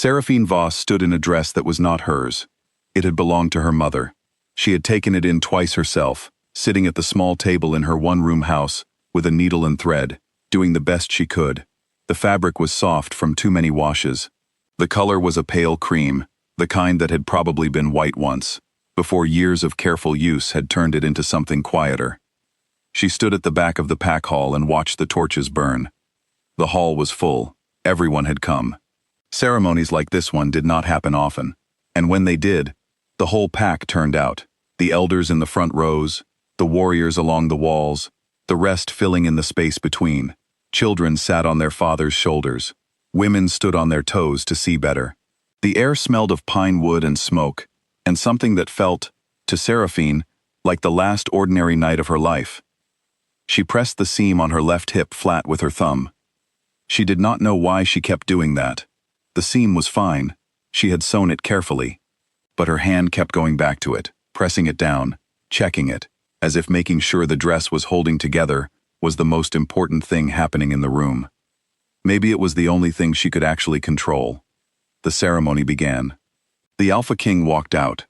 Seraphine Voss stood in a dress that was not hers. It had belonged to her mother. She had taken it in twice herself, sitting at the small table in her one-room house, with a needle and thread, doing the best she could. The fabric was soft from too many washes. The color was a pale cream, the kind that had probably been white once, before years of careful use had turned it into something quieter. She stood at the back of the pack hall and watched the torches burn. The hall was full. Everyone had come. Ceremonies like this one did not happen often, and when they did, the whole pack turned out, the elders in the front rows, the warriors along the walls, the rest filling in the space between. Children sat on their fathers' shoulders. Women stood on their toes to see better. The air smelled of pine wood and smoke, and something that felt, to Seraphine, like the last ordinary night of her life. She pressed the seam on her left hip flat with her thumb. She did not know why she kept doing that. The seam was fine. She had sewn it carefully. But her hand kept going back to it, pressing it down, checking it, as if making sure the dress was holding together was the most important thing happening in the room. Maybe it was the only thing she could actually control. The ceremony began. The Alpha King walked out.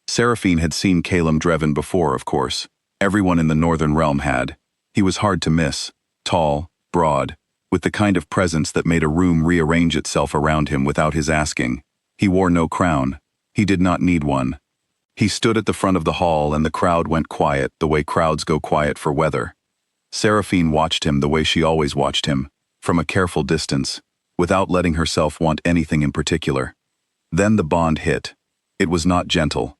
Seraphine had seen Calum Dreven before, of course. Everyone in the Northern Realm had. He was hard to miss, tall, broad, with the kind of presence that made a room rearrange itself around him without his asking. He wore no crown. He did not need one. He stood at the front of the hall and the crowd went quiet the way crowds go quiet for weather. Seraphine watched him the way she always watched him, from a careful distance, without letting herself want anything in particular. Then the bond hit. It was not gentle.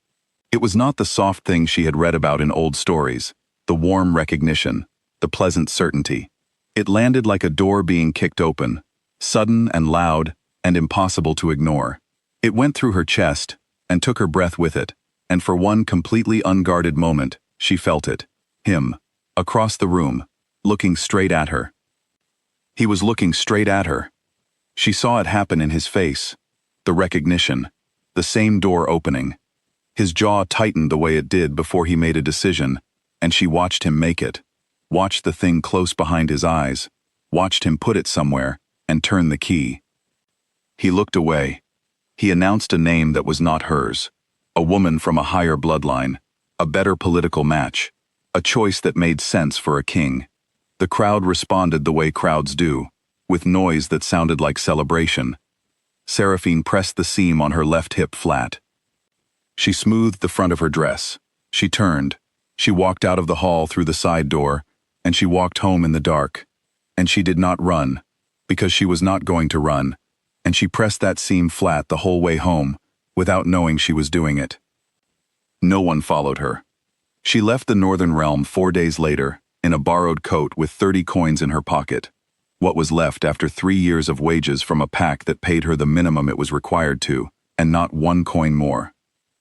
It was not the soft thing she had read about in old stories, the warm recognition, the pleasant certainty. It landed like a door being kicked open, sudden and loud and impossible to ignore. It went through her chest and took her breath with it, and for one completely unguarded moment, she felt it. Him, across the room, looking straight at her. He was looking straight at her. She saw it happen in his face, the recognition, the same door opening. His jaw tightened the way it did before he made a decision, and she watched him make it. Watched the thing close behind his eyes, watched him put it somewhere, and turn the key. He looked away. He announced a name that was not hers, a woman from a higher bloodline, a better political match, a choice that made sense for a king. The crowd responded the way crowds do, with noise that sounded like celebration. Seraphine pressed the seam on her left hip flat. She smoothed the front of her dress. She turned. She walked out of the hall through the side door, and she walked home in the dark. And she did not run, because she was not going to run, and she pressed that seam flat the whole way home, without knowing she was doing it. No one followed her. She left the Northern Realm 4 days later, in a borrowed coat with 30 coins in her pocket. What was left after 3 years of wages from a pack that paid her the minimum it was required to, and not 1 coin more.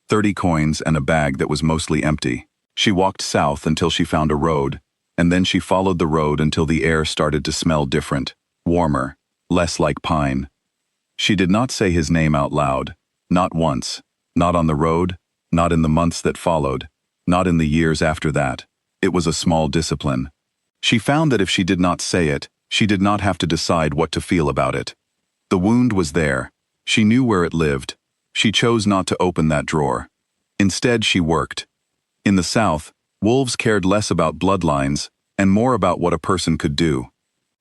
30 coins and a bag that was mostly empty. She walked south until she found a road, and then she followed the road until the air started to smell different, warmer, less like pine. She did not say his name out loud, not once, not on the road, not in the months that followed, not in the years after that. It was a small discipline. She found that if she did not say it, she did not have to decide what to feel about it. The wound was there. She knew where it lived. She chose not to open that drawer. Instead, she worked. In the South, wolves cared less about bloodlines and more about what a person could do.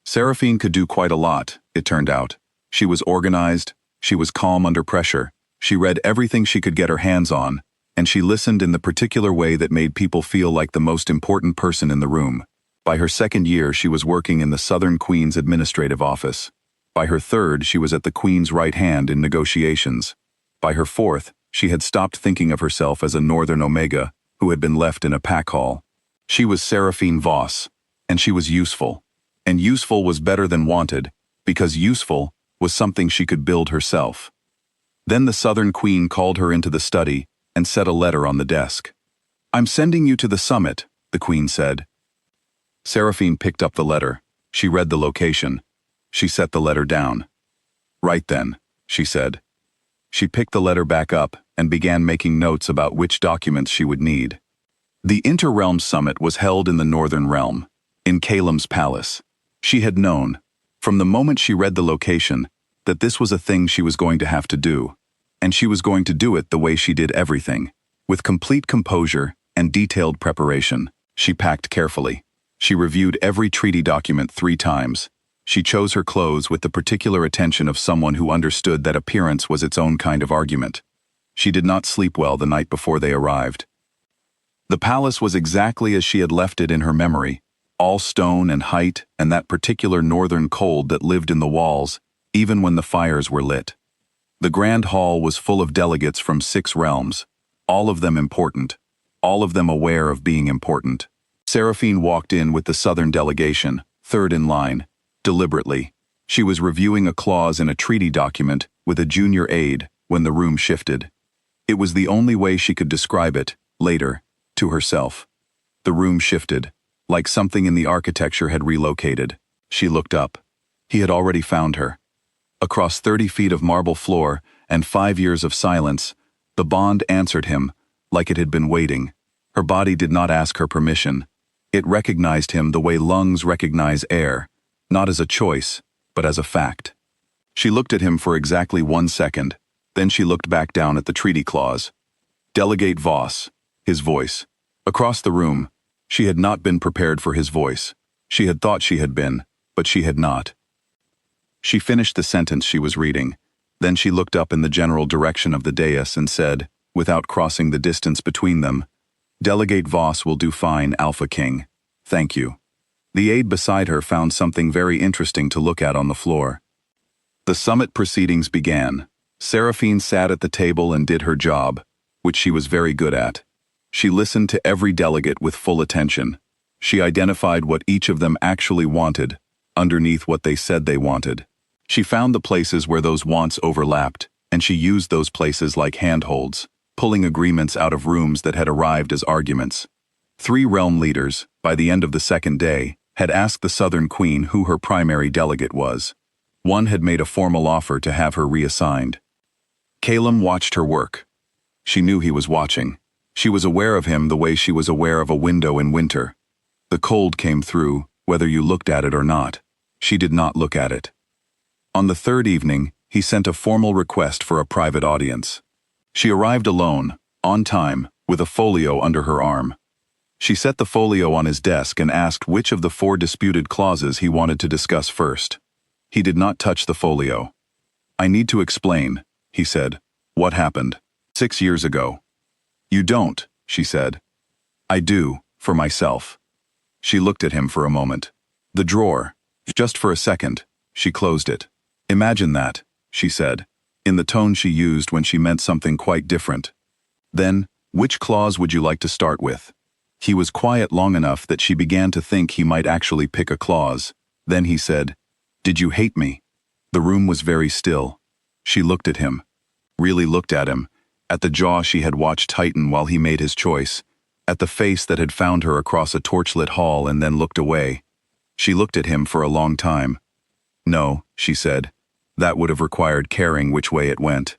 Seraphine could do quite a lot, it turned out. She was organized, she was calm under pressure, she read everything she could get her hands on, and she listened in the particular way that made people feel like the most important person in the room. By her 2nd year, she was working in the Southern Queen's administrative office. By her 3rd, she was at the Queen's right hand in negotiations. By her 4th, she had stopped thinking of herself as a Northern Omega who had been left in a pack hall. She was Seraphine Voss, and she was useful. And useful was better than wanted, because useful was something she could build herself. Then the Southern Queen called her into the study and set a letter on the desk. "I'm sending you to the summit," the Queen said. Seraphine picked up the letter. She read the location. She set the letter down. "Right then," she said. She picked the letter back up and began making notes about which documents she would need. The Inter-Realm Summit was held in the Northern Realm, in Calum's palace. She had known. From the moment she read the location, that this was a thing she was going to have to do, and she was going to do it the way she did everything, with complete composure and detailed preparation. She packed carefully. She reviewed every treaty document 3 times. She chose her clothes with the particular attention of someone who understood that appearance was its own kind of argument. She did not sleep well the night before they arrived. The palace was exactly as she had left it in her memory, all stone and height and that particular northern cold that lived in the walls, even when the fires were lit. The grand hall was full of delegates from 6 realms, all of them important, all of them aware of being important. Seraphine walked in with the southern delegation, 3rd in line, deliberately. She was reviewing a clause in a treaty document with a junior aide when the room shifted. It was the only way she could describe it, later, to herself. The room shifted, like something in the architecture had relocated. She looked up. He had already found her. Across 30 feet of marble floor and 5 years of silence, the bond answered him, like it had been waiting. Her body did not ask her permission. It recognized him the way lungs recognize air, not as a choice, but as a fact. She looked at him for exactly 1 second, then she looked back down at the treaty clause. Delegate Voss, his voice. Across the room, she had not been prepared for his voice. She had thought she had been, but she had not. She finished the sentence she was reading. Then she looked up in the general direction of the dais and said, without crossing the distance between them, "Delegate Voss will do fine, Alpha King. Thank you." The aide beside her found something very interesting to look at on the floor. The summit proceedings began. Seraphine sat at the table and did her job, which she was very good at. She listened to every delegate with full attention. She identified what each of them actually wanted, underneath what they said they wanted. She found the places where those wants overlapped, and she used those places like handholds, pulling agreements out of rooms that had arrived as arguments. 3 realm leaders, by the end of the 2nd day, had asked the Southern Queen who her primary delegate was. One had made a formal offer to have her reassigned. Calum watched her work. She knew he was watching. She was aware of him the way she was aware of a window in winter. The cold came through, whether you looked at it or not. She did not look at it. On the 3rd evening, he sent a formal request for a private audience. She arrived alone, on time, with a folio under her arm. She set the folio on his desk and asked which of the 4 disputed clauses he wanted to discuss first. He did not touch the folio. "I need to explain," he said, "what happened 6 years ago." "You don't," she said. "I do, for myself." She looked at him for a moment. "The drawer. Just for a second." She closed it. "Imagine that," she said, in the tone she used when she meant something quite different. "Then, which clause would you like to start with?" He was quiet long enough that she began to think he might actually pick a clause. Then he said, "Did you hate me?" The room was very still. She looked at him. Really looked at him, at the jaw she had watched tighten while he made his choice, at the face that had found her across a torchlit hall and then looked away. She looked at him for a long time. "No," she said. "That would have required caring which way it went."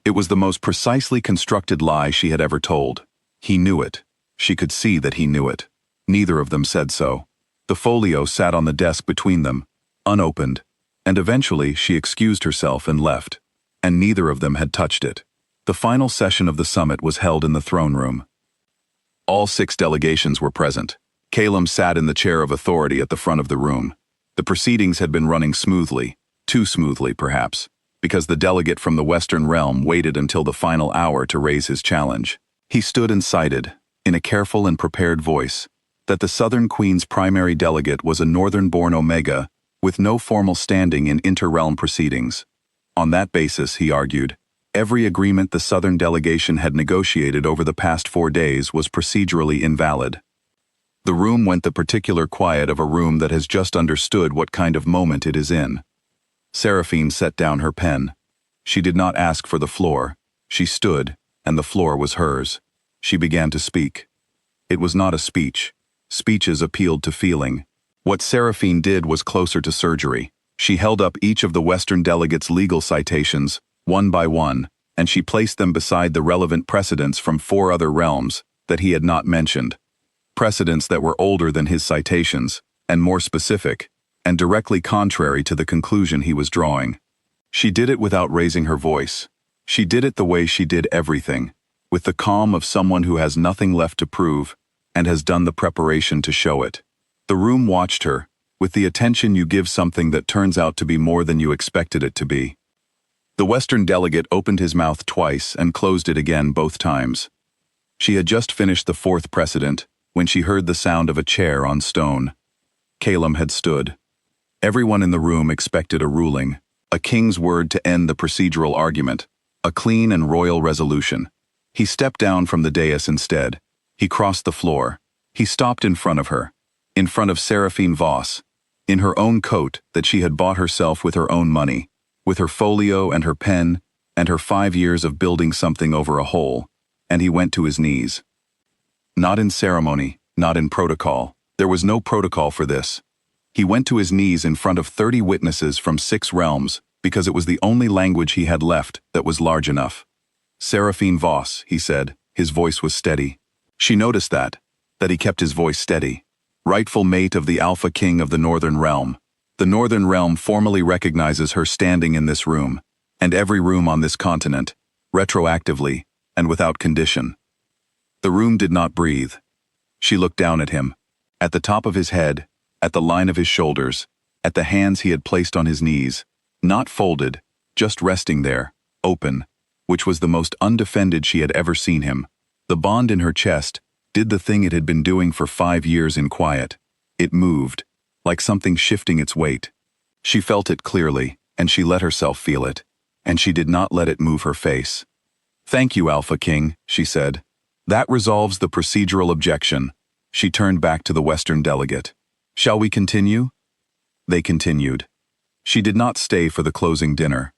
It was the most precisely constructed lie she had ever told. He knew it. She could see that he knew it. Neither of them said so. The folio sat on the desk between them, unopened, and eventually she excused herself and left, and neither of them had touched it. The final session of the summit was held in the throne room. All 6 delegations were present. Calum sat in the chair of authority at the front of the room. The proceedings had been running smoothly, too smoothly perhaps, because the delegate from the Western Realm waited until the final hour to raise his challenge. He stood and cited, in a careful and prepared voice, that the Southern Queen's primary delegate was a Northern-born Omega with no formal standing in inter-realm proceedings. On that basis, he argued, every agreement the Southern delegation had negotiated over the past 4 days was procedurally invalid. The room went the particular quiet of a room that has just understood what kind of moment it is in. Seraphine set down her pen. She did not ask for the floor. She stood, and the floor was hers. She began to speak. It was not a speech. Speeches appealed to feeling. What Seraphine did was closer to surgery. She held up each of the Western delegates' legal citations, one by one, and she placed them beside the relevant precedents from 4 other realms that he had not mentioned. Precedents that were older than his citations, and more specific, and directly contrary to the conclusion he was drawing. She did it without raising her voice. She did it the way she did everything, with the calm of someone who has nothing left to prove and has done the preparation to show it. The room watched her, with the attention you give something that turns out to be more than you expected it to be. The Western delegate opened his mouth twice and closed it again both times. She had just finished the fourth precedent when she heard the sound of a chair on stone. Calum had stood. Everyone in the room expected a ruling, a king's word to end the procedural argument, a clean and royal resolution. He stepped down from the dais instead. He crossed the floor. He stopped in front of her, in front of Seraphine Voss, in her own coat that she had bought herself with her own money, with her folio and her pen and her 5 years of building something over a hole, and he went to his knees. Not in ceremony, not in protocol. There was no protocol for this. He went to his knees in front of 30 witnesses from 6 realms because it was the only language he had left that was large enough. Seraphine Voss, he said. His voice was steady. She noticed that he kept his voice steady. Rightful mate of the Alpha King of the Northern Realm. The Northern Realm formally recognizes her standing in this room, and every room on this continent, retroactively and without condition. The room did not breathe. She looked down at him, at the top of his head, at the line of his shoulders, at the hands he had placed on his knees, not folded, just resting there, open, which was the most undefended she had ever seen him. The bond in her chest did the thing it had been doing for 5 years in quiet. It moved, like something shifting its weight. She felt it clearly, and she let herself feel it, and she did not let it move her face. "Thank you, Alpha King," she said. "That resolves the procedural objection." She turned back to the Western delegate. "Shall we continue?" They continued. She did not stay for the closing dinner.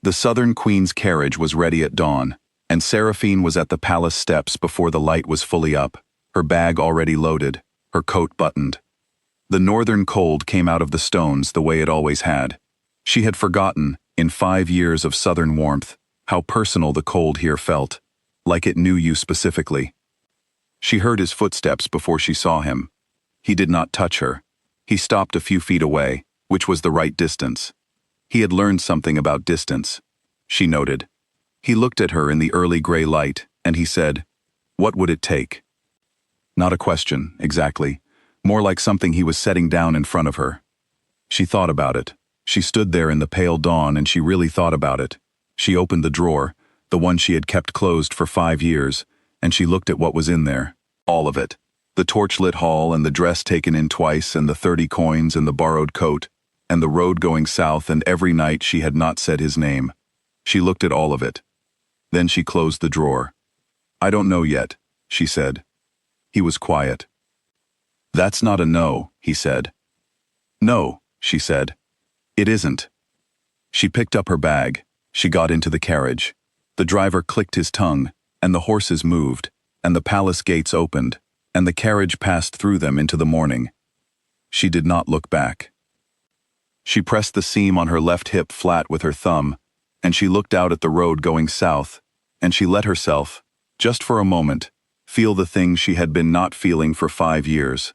The Southern Queen's carriage was ready at dawn, and Seraphine was at the palace steps before the light was fully up, her bag already loaded, her coat buttoned. The northern cold came out of the stones the way it always had. She had forgotten, in 5 years of southern warmth, how personal the cold here felt, like it knew you specifically. She heard his footsteps before she saw him. He did not touch her. He stopped a few feet away, which was the right distance. He had learned something about distance, she noted. He looked at her in the early gray light, and he said, "What would it take?" Not a question, exactly. More like something he was setting down in front of her. She thought about it. She stood there in the pale dawn and she really thought about it. She opened the drawer, the one she had kept closed for 5 years, and she looked at what was in there. All of it. The torchlit hall and the dress taken in twice and the 30 coins and the borrowed coat, and the road going south and every night she had not said his name. She looked at all of it. Then she closed the drawer. "I don't know yet," she said. He was quiet. "That's not a no," he said. "No," she said. "It isn't." She picked up her bag. She got into the carriage. The driver clicked his tongue, and the horses moved, and the palace gates opened, and the carriage passed through them into the morning. She did not look back. She pressed the seam on her left hip flat with her thumb, and she looked out at the road going south, and she let herself, just for a moment, feel the thing she had been not feeling for 5 years.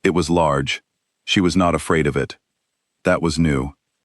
It was large. She was not afraid of it. That was new.